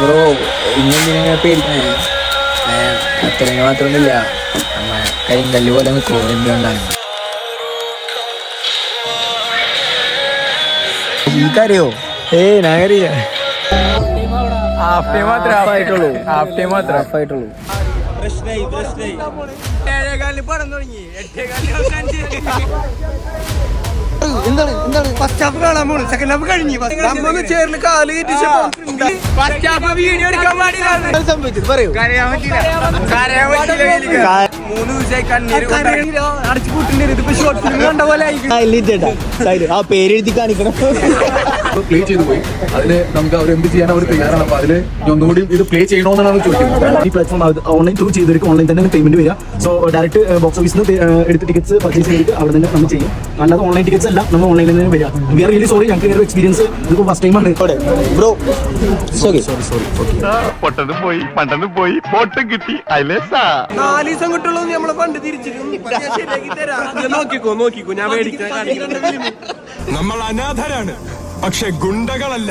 Bro ഇങ്ങനെ പേടിക്കണേ അത്രയും മാത്രമൊന്നുമില്ല നമ്മ കരിങ്കല്ല് പോലെ നിൽക്കുമോ എന്തുകൊണ്ടാണ് എനിക്കറിയോ ഞാൻ അറിയാം ഹാഫ് ടൈം മാത്രമേ ഹാഫ് ടൈം മാത്രമേ ഹാഫായിട്ടുള്ളൂ എന്താണ് എന്താണ് ഫസ്റ്റ് ഹാഫ് കാണാൻ പോണു സെക്കൻഡ് ഹാഫ് കഴിഞ്ഞു നമ്മൊന്ന് ചേർന്ന് കാല് സംഭവിച്ചത് പറയൂ 3 ദിവസമായി കണ്ണീര് അടച്ചു കൂട്ടിന്റെ ഇതിപ്പോ ഷോർട്ട് ഫിലിം കണ്ട പോലെ ആ പേരെഴുതി കാണിക്കണം പ്ലേ ചെയ്തു പോയി അതില് നമുക്ക് അവർ എന്ത് ചെയ്യാൻ അവർ തയ്യാറാണ്. അപ്പൊ അതില് ഒന്നുകൂടി ഇത് പ്ലേ ചെയ്യണമെന്നാണ് ചോദിക്കുന്നത്. ഈ പ്ലാറ്റ്ഫോം ഓൺലൈൻ ത്രൂ ചെയ്തവർക്ക് ഓൺലൈൻ തന്നെ പേയ്മെന്റ് വരിക. സോ ഡയറക്റ്റ് ബോക്സ് ഓഫീസിൽ നിന്ന് എടുത്ത് ടിക്കറ്റ്സ് പർച്ചേസ് ചെയ്തിട്ട് അവിടെ തന്നെ നമ്മൾ ചെയ്യും. അല്ലാതെ ഓൺലൈൻ ടിക്കറ്റ്സ് അല്ല നമ്മൾ ഓൺലൈനിൽ തന്നെ വരിക. വി ആർ റിയലി സോറി, ഞങ്ങൾക്ക് ഒരു എക്സ്പീരിയൻസ് ഇതിപ്പോൾ ഫസ്റ്റ് ടൈം ആണ്. ബ്രോ സോറി പൊട്ടതും പോയി പണ്ടതും പോയി പൊട്ടും കിട്ടി അയലേസാ 4 ദിവസം കിട്ടുള്ളൂ നമ്മളെ ഫണ്ട് തിരിച്ചിരുന്നു. നോക്കിക്കോ ഞാൻ മേടിക്കാൻ നമ്മൾ അനാഥരാണ്, പക്ഷെ ഗുണ്ടകളല്ല.